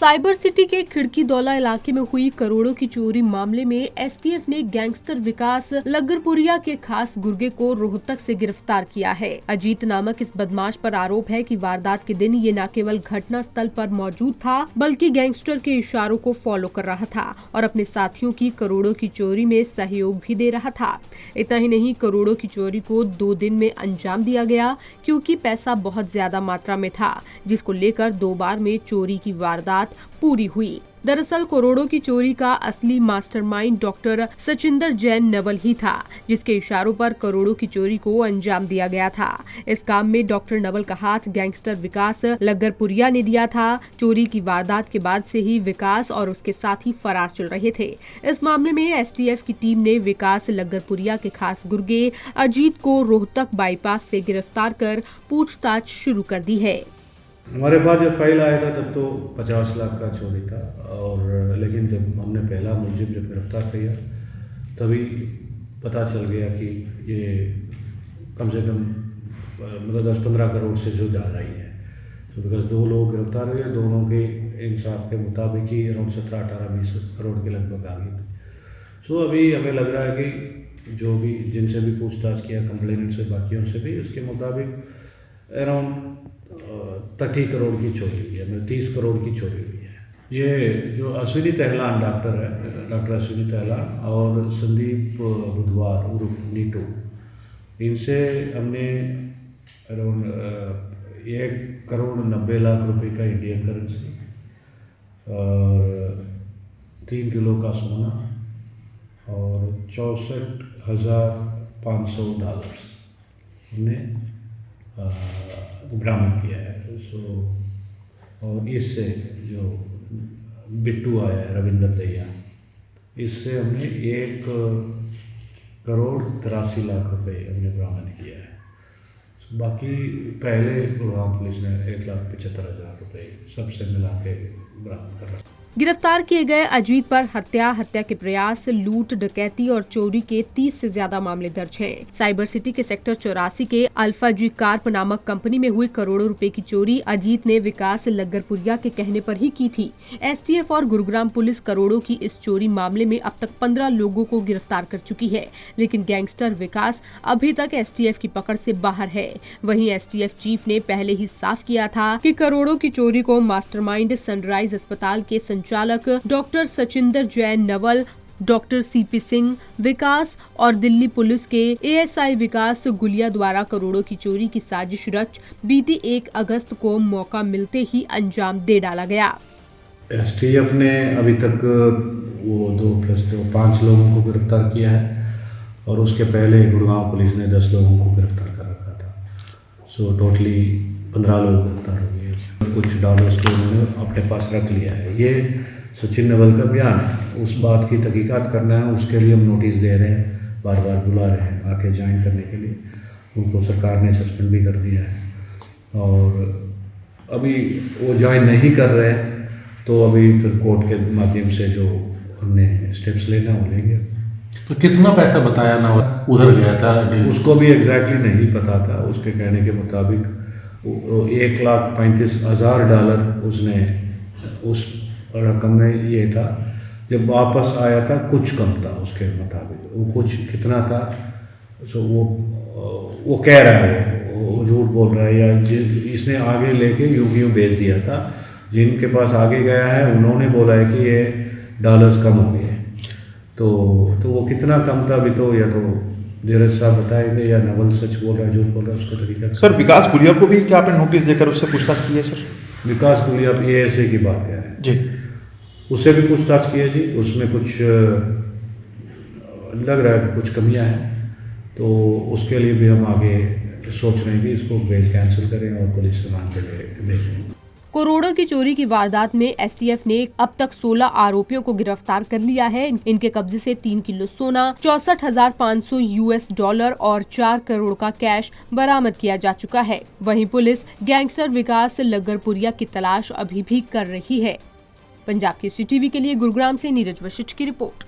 Cyber city के खिड़की दौला इलाके में हुई करोड़ों की चोरी मामले में एसटीएफ ने गैंगस्टर विकास लग्गरपुरिया के खास गुर्गे को रोहतक से गिरफ्तार किया है। अजीत नामक इस बदमाश पर आरोप है कि वारदात के दिन ये न केवल घटना स्थल पर मौजूद था बल्कि गैंगस्टर के इशारों को फॉलो कर रहा था और अपने साथियों की करोड़ों की चोरी में सहयोग भी दे रहा था। इतना ही नहीं, करोड़ों की चोरी को 2 दिन में अंजाम दिया गया क्योंकि पैसा बहुत ज्यादा मात्रा में था, जिसको लेकर 2 बार में चोरी की वारदात पूरी हुई। दरअसल करोड़ों की चोरी का असली मास्टरमाइंड डॉक्टर सचिंदर जैन नवल ही था, जिसके इशारों पर करोड़ों की चोरी को अंजाम दिया गया था। इस काम में डॉक्टर नवल का हाथ गैंगस्टर विकास लग्गरपुरिया ने दिया था। चोरी की वारदात के बाद से ही विकास और उसके साथी फरार चल रहे थे। इस मामले में एसटीएफ की टीम ने विकास लग्गरपुरिया के खास गुर्गे अजीत को रोहतक बाईपास से गिरफ्तार कर पूछताछ शुरू कर दी है। हमारे पास जब फाइल आया था तब तो 50 लाख का चोरी था, और लेकिन जब हमने पहला मुलजिम जब गिरफ्तार किया तभी पता चल गया कि ये कम से कम मतलब 10-15 करोड़ से जो ज़्यादा ही है। तो बिकॉज 2 लोग गिरफ्तार हुए, दोनों के इंसाफ के मुताबिक ही अराउंड 17-18-20 करोड़ के लगभग आ गई थी। सो अभी हमें लग रहा है कि जो भी जिनसे भी पूछताछ किया, कंप्लेनेंट से, बाकियों से भी, उसके मुताबिक अराउंड 30 करोड़ की चोरी हुई है, मतलब 30 करोड़ की चोरी हुई है। ये जो अश्विनी तहलान डॉक्टर है, डॉक्टर अश्विनी तहलान और संदीप बुधवार उर्फ नीटू, इनसे हमने अराउंड 1,90,00,000 रुपए का इंडियन करेंसी और 3 किलो का सोना और $64,500 हमने बरामद किया है। और इससे जो बिट्टू आया है रविंद्र दैया, इससे हमने 1,83,00,000 रुपए हमने बरामद किया है। बाकी पहले गुड़गांव पुलिस ने 1,75,000 रुपए सबसे मिला के बरामद कर रखा। गिरफ्तार किए गए अजीत पर हत्या के प्रयास, लूट, डकैती और चोरी के 30 से ज्यादा मामले दर्ज हैं। साइबर सिटी के सेक्टर 84 के अल्फा जी कार्प नामक कंपनी में हुई करोड़ों रुपए की चोरी अजीत ने विकास लग्गरपुरिया के कहने पर ही की थी। एसटीएफ और गुरुग्राम पुलिस करोड़ों की इस चोरी मामले में अब तक 15 लोगों को गिरफ्तार कर चुकी है, लेकिन गैंगस्टर विकास अभी तक एसटीएफ की पकड़ से बाहर है। वहीं एसटीएफ चीफ ने पहले ही साफ किया था कि करोड़ों की चोरी को मास्टरमाइंड सनराइज अस्पताल के संचालक doctor Sachinder Jain Naval, doctor CP Singh, Vikas और दिल्ली पुलिस के एएसआई विकास गुलिया द्वारा करोड़ों की चोरी की साजिश रच बीती 1 अगस्त को मौका मिलते ही अंजाम दे डाला गया। एसटीएफ ने अभी तक वो 2+2 5 लोगों को गिरफ्तार किया है, और उसके पहले गुड़गांव पुलिस ने 10 लोगों को गिरफ्तार कर रखा था। सो टोटली 15 लोग गिरफ्तार हो गए। कुछ डॉलर्स को उन्होंने अपने पास रख लिया है। ये सचिन नवल का बयान है, उस बात की तहकीकात करना है, उसके लिए हम नोटिस दे रहे हैं, बार बार बुला रहे हैं आके ज्वाइन करने के लिए। उनको सरकार ने सस्पेंड भी कर दिया है, और अभी वो ज्वाइन नहीं कर रहे हैं तो अभी फिर कोर्ट के माध्यम से जो हमने स्टेप्स लेना वो लेंगे। तो कितना पैसा बताया ना उधर गया था? उसको भी एग्जैक्टली नहीं पता था। उसके कहने के मुताबिक $1,35,000 उसने उस रकम में ये था। जब वापस आया था कुछ कम था उसके मुताबिक, वो कुछ कितना था सो वो कह रहा है, वो झूठ बोल रहा है, या इसने आगे लेके यूं भेज दिया था। जिनके पास आगे गया है उन्होंने बोला है कि ये डॉलर्स कम हो गए। तो वो कितना कम था अभी तो या तो धीरज साहब बताएंगे या नवल सच बोल रहा है झूठ बोल रहा है, उसको तरीका। सर विकास गुलिया को भी क्या आपने नोटिस देकर उससे पूछताछ की है? सर विकास गुलिया एएसए की बात कह रहे हैं जी, उससे भी पूछताछ की है जी। उसमें कुछ लग रहा है कि कुछ कमियां हैं, तो उसके लिए भी हम आगे सोच रहे हैं कि इसको बेल कैंसिल करें और पुलिस रिमांड के लिए भेजें। करोड़ों की चोरी की वारदात में एसटीएफ ने अब तक 16 आरोपियों को गिरफ्तार कर लिया है। इनके कब्जे से 3 किलो सोना, $64,500 और 4 करोड़ का कैश बरामद किया जा चुका है। वहीं पुलिस गैंगस्टर विकास लग्गरपुरिया की तलाश अभी भी कर रही है। पंजाब केसरी टीवी के लिए गुरुग्राम से नीरज वशिष्ठ की रिपोर्ट।